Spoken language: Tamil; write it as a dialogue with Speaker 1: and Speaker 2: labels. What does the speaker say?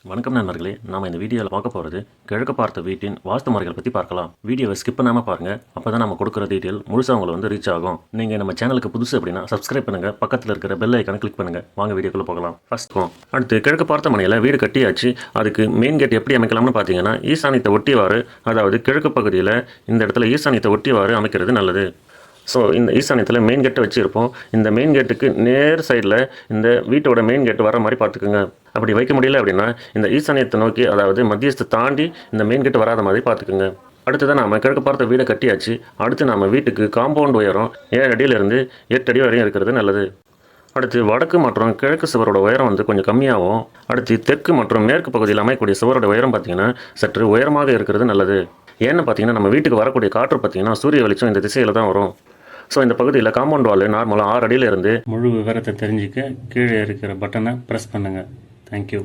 Speaker 1: வணக்கம் நண்பர்களே, நாம் இந்த வீடியோவில் பார்க்க போகிறது கிழக்கு பார்த்த வீட்டின் வாஸ்து முறைகள் பற்றி பார்க்கலாம். வீடியோவை ஸ்கிப் பண்ணாமல் பாருங்கள். அப்போ தான் நம்ம கொடுக்குற டீட்டெயில் முழுசாக உங்களுக்கு ரீச் ஆகும். நீங்கள் நம்ம சேனலுக்கு புதுசு அப்படின்னா சப்ஸ்கிரைப் பண்ணுங்கள், பக்கத்தில் இருக்கிற பெல் ஐக்கானை கிளிக் பண்ணுங்கள். வாங்க வீடியோக்குள்ளே போகலாம். அடுத்து கிழக்கு பார்த்த மனையில் வீடு கட்டியாச்சு. அதுக்கு மெயின் கேட் எப்படி அமைக்கலாம்னு பார்த்தீங்கன்னா, ஈசானியத்தை ஒட்டிவாறு, அதாவது கிழக்கு பகுதியில் இந்த இடத்துல ஈசானியத்தை ஒட்டிவாறு அமைக்கிறது நல்லது. ஸோ இந்த ஈசானியத்தில் மெயின் கேட்டை வச்சுருப்போம். இந்த மெயின் கேட்டுக்கு நேர் சைடில் இந்த வீட்டோட மெயின் கேட்டு வர மாதிரி பார்த்துக்குங்க. அப்படி வைக்க முடியல அப்படின்னா இந்த ஈசானியத்தை நோக்கி, அதாவது மத்தியஸ்தை தாண்டி இந்த மெயின் கேட்டு வராத மாதிரி பார்த்துக்குங்க. அடுத்ததான் நாம் கிழக்கு பார்த்த வீடை கட்டியாச்சு. அடுத்து நம்ம வீட்டுக்கு காம்பவுண்ட் உயரம் 7 அடியிலிருந்து 8 அடி வரையும் இருக்கிறது நல்லது. அடுத்து வடக்கு மற்றும் கிழக்கு சுவரோட உயரம் கொஞ்சம் கம்மியாகும். அடுத்து தெற்கு மற்றும் மேற்கு பகுதியில் அமைக்கக்கூடிய சுவரோட உயரம் பார்த்திங்கன்னா சற்று உயரமாக இருக்கிறது நல்லது. ஏன்னு பார்த்தீங்கன்னா, நம்ம வீட்டுக்கு வரக்கூடிய காற்று பார்த்திங்கன்னா சூரிய வெளிச்சம் இந்த திசையில் தான் வரும். ஸோ இந்த பகுதியில் காம்பவுண்ட் வால் நார்மலாக 6 அடியிலிருந்து.
Speaker 2: முழு விவரத்தை தெரிஞ்சுக்க கீழே இருக்கிற பட்டனை ப்ரெஸ் பண்ணுங்கள். தேங்க்யூ.